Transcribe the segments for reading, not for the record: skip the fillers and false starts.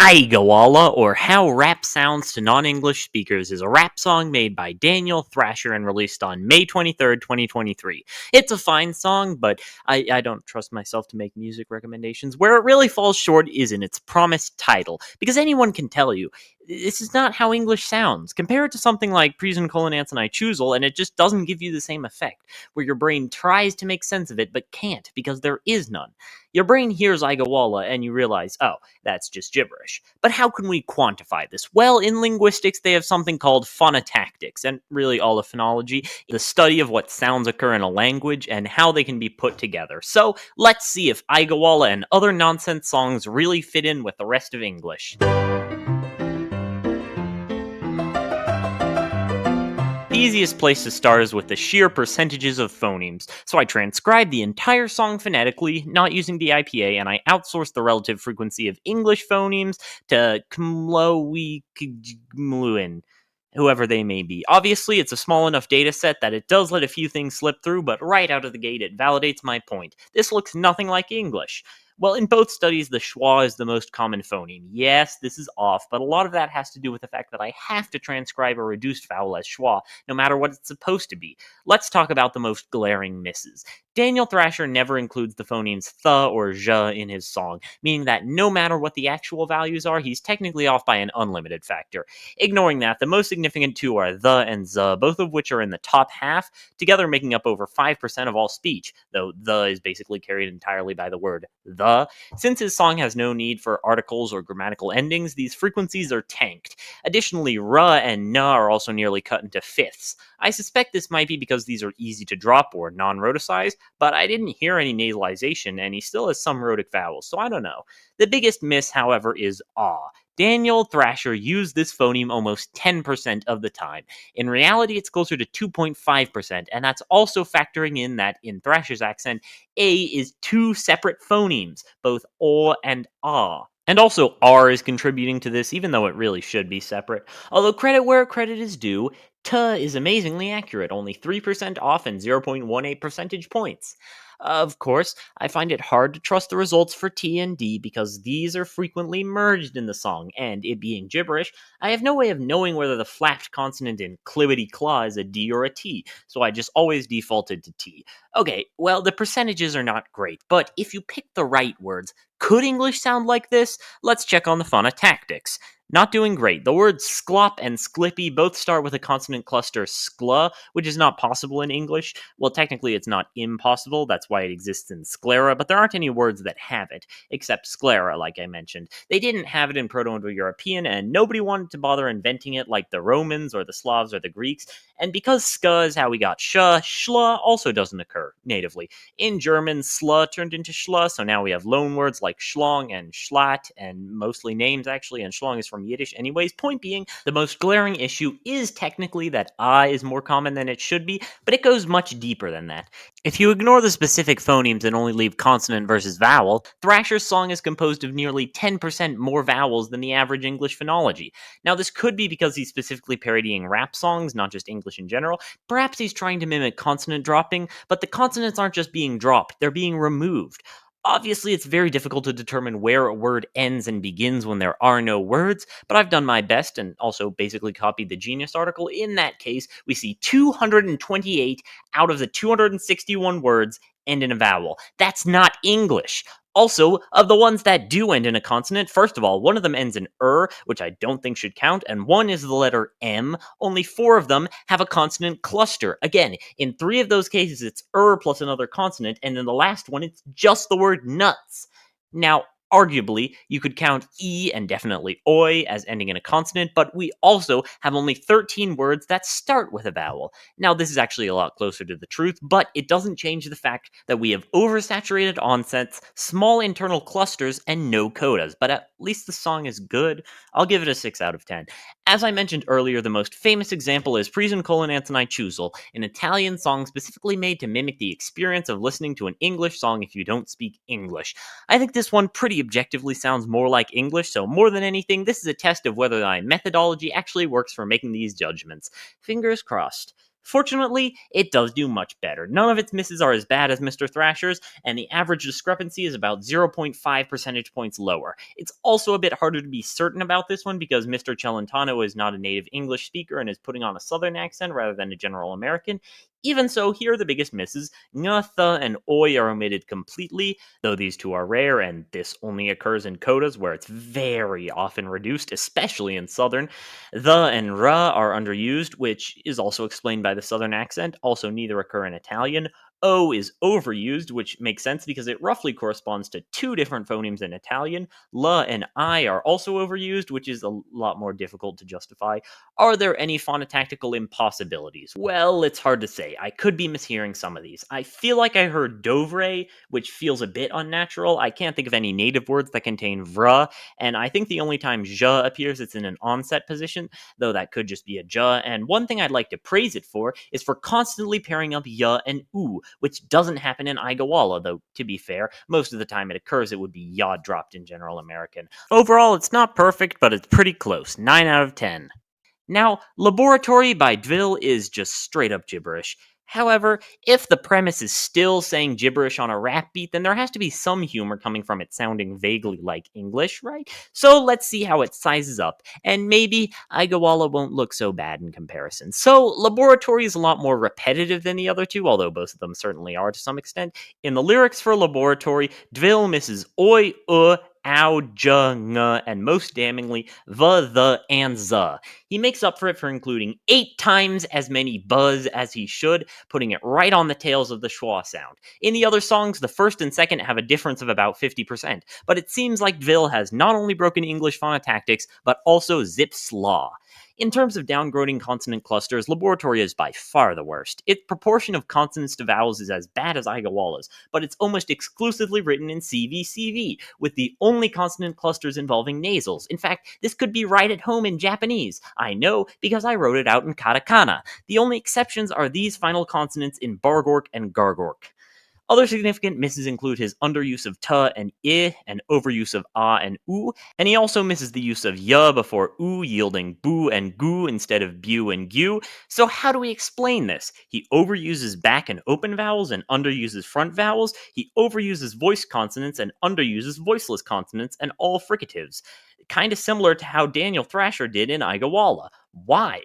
Igowallah, or How Rap Sounds to Non-English Speakers, is a rap song made by Daniel Thrasher and released on May 23rd, 2023. It's a fine song, but I don't trust myself to make music recommendations. Where it really falls short is in its promised title, because anyone can tell you, this is not how English sounds. Compare it to something like Prisencolinensinainciusol, and it just doesn't give you the same effect, where your brain tries to make sense of it, but can't, because there is none. Your brain hears Igowallah, and you realize, oh, that's just gibberish. But how can we quantify this? Well, in linguistics, they have something called phonotactics, and really all of phonology, the study of what sounds occur in a language and how they can be put together. So let's see if Igowallah and other nonsense songs really fit in with the rest of English. The easiest place to start is with the sheer percentages of phonemes, so I transcribed the entire song phonetically, not using the IPA, and I outsourced the relative frequency of English phonemes to Kmlowinkmluin, whoever they may be. Obviously, it's a small enough data set that it does let a few things slip through, but right out of the gate it validates my point. This looks nothing like English. Well, in both studies, the schwa is the most common phoneme. Yes, this is off, but a lot of that has to do with the fact that I have to transcribe a reduced vowel as schwa, no matter what it's supposed to be. Let's talk about the most glaring misses. Daniel Thrasher never includes the phonemes th or zh in his song, meaning that no matter what the actual values are, he's technically off by an unlimited factor. Ignoring that, the most significant two are the and z, both of which are in the top half, together making up over 5% of all speech, though the is basically carried entirely by the word the. Since his song has no need for articles or grammatical endings, these frequencies are tanked. Additionally, r and n are also nearly cut into fifths. I suspect this might be because these are easy to drop or non-rhoticized, but I didn't hear any nasalization, and he still has some rhotic vowels, so I don't know. The biggest miss, however, is ah. Daniel Thrasher used this phoneme almost 10% of the time. In reality, it's closer to 2.5%, and that's also factoring in that, in Thrasher's accent, A is two separate phonemes, both O and ah. And also, R is contributing to this, even though it really should be separate. Although credit where credit is due, T is amazingly accurate, only 3% off and 0.18 percentage points. Of course, I find it hard to trust the results for T and D because these are frequently merged in the song, and it being gibberish, I have no way of knowing whether the flapped consonant in clibbity claw is a D or a T, so I just always defaulted to T. Okay, well, the percentages are not great, but if you pick the right words, could English sound like this? Let's check on the phonotactics. Not doing great. The words sklop and sklippy both start with a consonant cluster skla, which is not possible in English. Well, technically it's not impossible, that's why it exists in sclera, but there aren't any words that have it, except sclera, like I mentioned. They didn't have it in Proto-Indo-European, and nobody wanted to bother inventing it like the Romans or the Slavs or the Greeks, and because ska is how we got sh, shla also doesn't occur natively. In German, sla turned into schla, so now we have loan words like schlong and schlatt, and mostly names actually, and schlong is from Yiddish anyways. Point being, the most glaring issue is technically that I is more common than it should be, but it goes much deeper than that. If you ignore the specific phonemes and only leave consonant versus vowel, Thrasher's song is composed of nearly 10% more vowels than the average English phonology. Now, this could be because he's specifically parodying rap songs, not just English in general. Perhaps he's trying to mimic consonant dropping, but the consonants aren't just being dropped, they're being removed. Obviously, it's very difficult to determine where a word ends and begins when there are no words, but I've done my best and also basically copied the Genius article. In that case, we see 228 out of the 261 words end in a vowel. That's not English. Also, of the ones that do end in a consonant, first of all, one of them ends in which I don't think should count, and one is the letter M. Only 4 of them have a consonant cluster. Again, in 3 of those cases, it's plus another consonant, and in the last one, it's just the word nuts. Now, arguably, you could count E and definitely oi as ending in a consonant, but we also have only 13 words that start with a vowel. Now, this is actually a lot closer to the truth, but it doesn't change the fact that we have oversaturated onsets, small internal clusters, and no codas, but at least the song is good. I'll give it a 6 out of 10. As I mentioned earlier, the most famous example is Prisencolinensinainciusol, an Italian song specifically made to mimic the experience of listening to an English song if you don't speak English. I think this one pretty objectively sounds more like English, so more than anything, this is a test of whether my methodology actually works for making these judgments. Fingers crossed. Fortunately, it does do much better. None of its misses are as bad as Mr. Thrasher's, and the average discrepancy is about 0.5 percentage points lower. It's also a bit harder to be certain about this one because Mr. Celentano is not a native English speaker and is putting on a southern accent rather than a general American. Even so, here are the biggest misses. Ng, th, and oi are omitted completely, though these two are rare, and this only occurs in codas where it's very often reduced, especially in southern. The and ra are underused, which is also explained by the southern accent. Also, neither occur in Italian. O is overused, which makes sense because it roughly corresponds to two different phonemes in Italian. La and I are also overused, which is a lot more difficult to justify. Are there any phonotactical impossibilities? Well, it's hard to say. I could be mishearing some of these. I feel like I heard dovre, which feels a bit unnatural. I can't think of any native words that contain vra, and I think the only time ja appears, it's in an onset position, though that could just be a ja. And one thing I'd like to praise it for is for constantly pairing up ya and oo, which doesn't happen in Igowallah, though to be fair, most of the time it occurs it would be ya dropped in General American. Overall, it's not perfect, but it's pretty close. 9 out of 10. Now, Laboratory by Dvil is just straight up gibberish. However, if the premise is still saying gibberish on a rap beat, then there has to be some humor coming from it sounding vaguely like English, right? So let's see how it sizes up, and maybe Igowallah won't look so bad in comparison. So, Laboratory is a lot more repetitive than the other two, although both of them certainly are to some extent. In the lyrics for Laboratory, Dvil misses oi, ow, ja, ng, and most damningly, the, and za. He makes up for it for including 8 times as many buzz as he should, putting it right on the tails of the schwa sound. In the other songs, the first and second have a difference of about 50%, but it seems like Dvil has not only broken English phonotactics, but also Zipf's law. In terms of downgrading consonant clusters, Laboratory is by far the worst. Its proportion of consonants to vowels is as bad as Igowallah's, but it's almost exclusively written in CVCV, with the only consonant clusters involving nasals. In fact, this could be right at home in Japanese. I know, because I wrote it out in katakana. The only exceptions are these final consonants in Bargork and Gargork. Other significant misses include his underuse of ta and I, and overuse of ah and oo, and he also misses the use of ya before oo, yielding boo and goo instead of bu and gu. So how do we explain this? He overuses back and open vowels and underuses front vowels. He overuses voiced consonants and underuses voiceless consonants and all fricatives. Kind of similar to how Daniel Thrasher did in Igowallah. Why?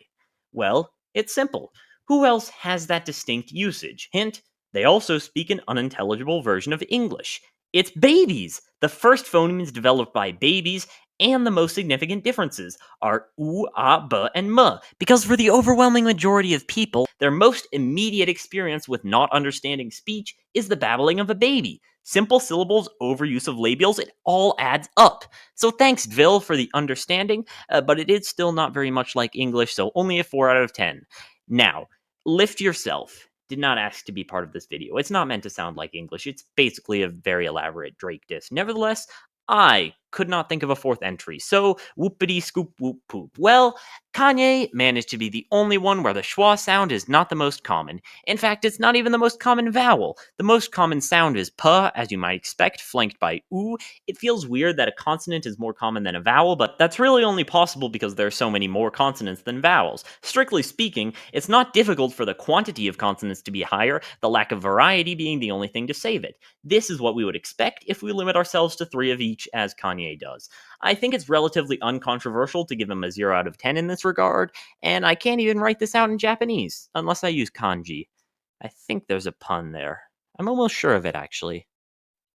Well, it's simple. Who else has that distinct usage? Hint, they also speak an unintelligible version of English. It's babies! The first phonemes developed by babies, and the most significant differences are oo, ah, ba, and ma, because for the overwhelming majority of people, their most immediate experience with not understanding speech is the babbling of a baby. Simple syllables, overuse of labials, it all adds up. So thanks, Dvil, for the understanding, but it is still not very much like English, so only a 4 out of 10. Now, lift yourself. Did not ask to be part of this video. It's not meant to sound like English. It's basically a very elaborate Drake diss. Nevertheless, I could not think of a fourth entry, so whoopity scoop whoop poop. Well, Kanye managed to be the only one where the schwa sound is not the most common. In fact, it's not even the most common vowel. The most common sound is p, as you might expect, flanked by oo. It feels weird that a consonant is more common than a vowel, but that's really only possible because there are so many more consonants than vowels. Strictly speaking, it's not difficult for the quantity of consonants to be higher, the lack of variety being the only thing to save it. This is what we would expect if we limit ourselves to 3 of each, as Kanye does. I think it's relatively uncontroversial to give him a 0 out of 10 in this regard, and I can't even write this out in Japanese, unless I use kanji. I think there's a pun there. I'm almost sure of it, actually.